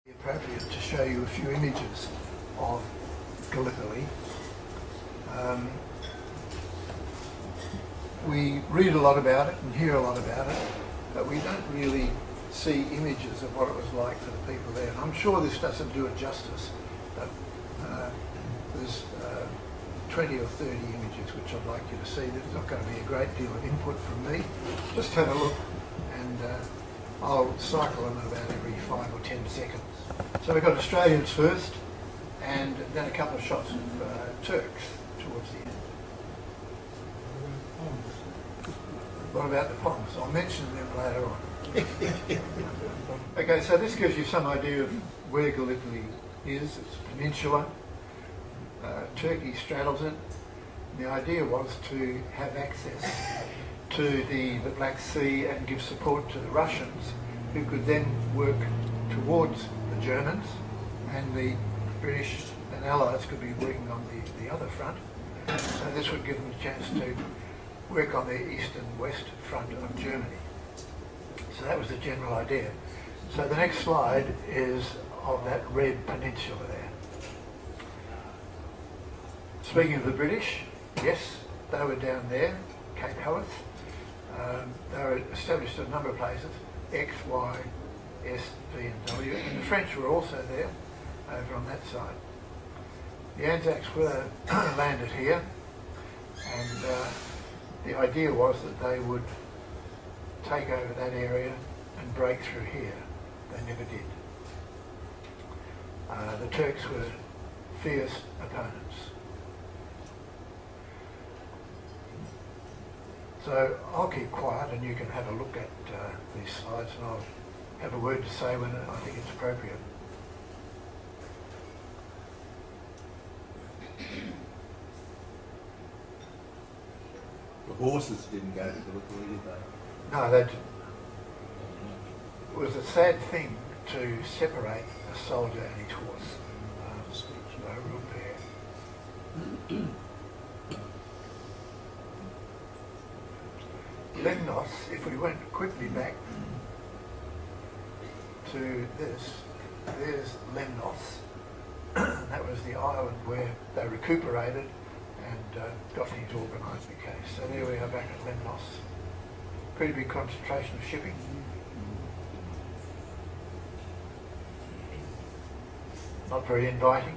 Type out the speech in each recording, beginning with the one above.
Appropriate to show you a few images of Gallipoli. We read a lot about it and hear a lot about it, but we don't really see images of what it was like for the people there. And I'm sure this doesn't do it justice, but there's 20 or 30 images which I'd like you to see. There's not going to be a great deal of input from me. Just have a look, and I'll cycle them about every 5 or 10 seconds. So we've got Australians first, and then a couple of shots of Turks towards the end. What about the ponds? I'll mention them later on. Okay, so this gives you some idea of where Gallipoli is. It's a peninsula. Turkey straddles it. And the idea was to have access to the Black Sea and give support to the Russians, who could then work towards the Germans, and the British and Allies could be working on the other front. So this would give them a chance to work on the east and west front of Germany. So that was the general idea. So the next slide is of that red peninsula there. Speaking of the British, yes, they were down there, Cape Helles. They were established at a number of places, X, Y, S, V and W, and the French were also there, over on that side. The Anzacs were landed here, and the idea was that they would take over that area and break through here. They never did. The Turks were fierce opponents. So I'll keep quiet and you can have a look at these slides, and I'll have a word to say when I think it's appropriate. The horses didn't go to Gallipoli, did they? No, they didn't. It was a sad thing to separate a soldier and his horse. No real pair. Lemnos, if we went quickly back to this, there's Lemnos. That was the island where they recuperated and got things organised in case. So there we are back at Lemnos. Pretty big concentration of shipping. Not very inviting.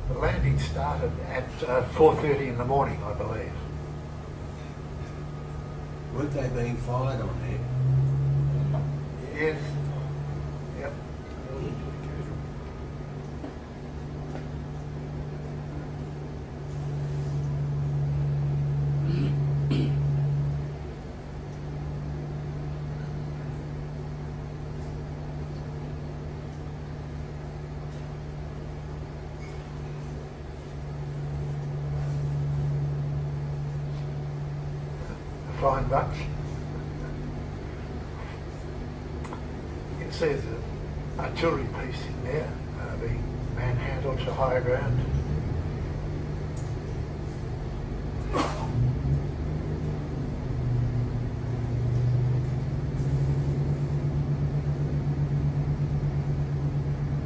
The landing started at 4:30 in the morning, I believe. Weren't they being fired on there? Yes. Yep. A fine bunch. You can see there's an artillery piece in there being manhandled to higher ground.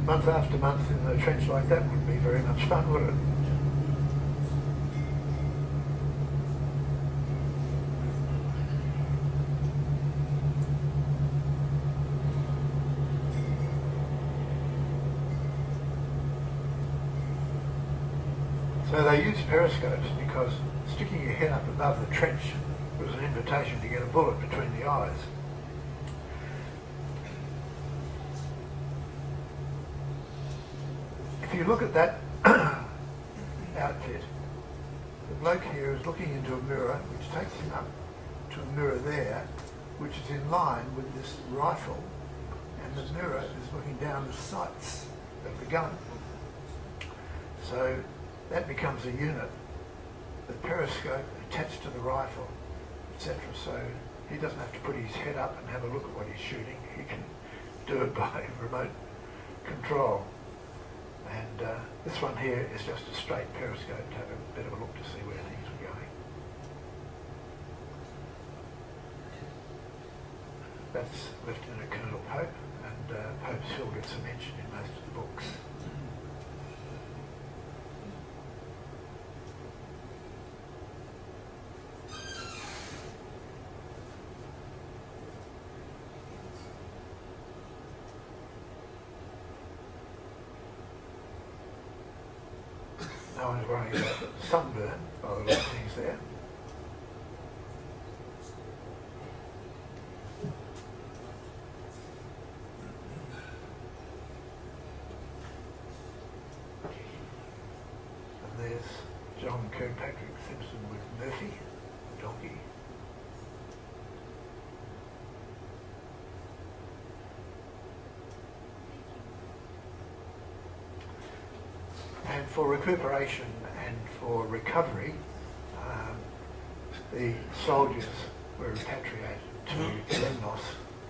Month after month in a trench like that wouldn't be very much fun, would it? So they used periscopes because sticking your head up above the trench was an invitation to get a bullet between the eyes. If you look at that outfit, the bloke here is looking into a mirror which takes him up to a mirror there, which is in line with this rifle, and the mirror is looking down the sights of the gun. So that becomes a unit, the periscope attached to the rifle, etc. So he doesn't have to put his head up and have a look at what he's shooting. He can do it by remote control. And this one here is just a straight periscope to have a bit of a look to see where things were going. That's Lieutenant Colonel Pope, and Pope's hill gets a mention in most of the books. No one's worrying about sunburn by the look of things there. And there's John Kirkpatrick Simpson with Murphy, the donkey. And for recuperation and for recovery, the soldiers were repatriated to Lemnos,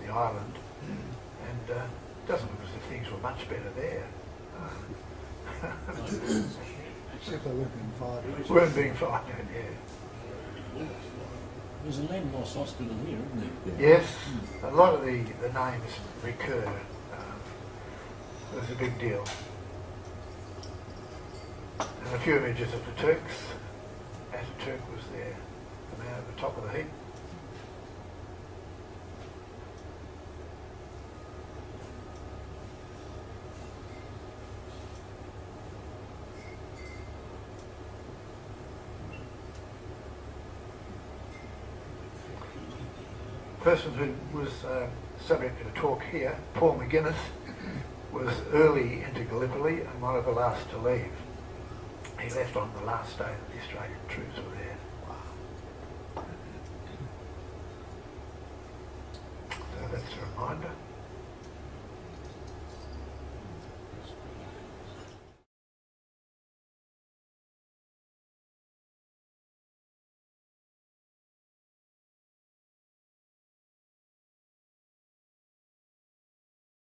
the island, and it doesn't look as if things were much better there. Except they weren't being fired. Weren't being fired, yeah. There's a Lemnos hospital here, isn't there? Yes, a lot of the names recur. It was a big deal. And a few images of the Turks. Turk was there, the man at the top of the heap. The person who was subject to talk here, Paul McGuinness, was early into Gallipoli and one of the last to leave. He left on the last day that the Australian troops were there. So that's a reminder.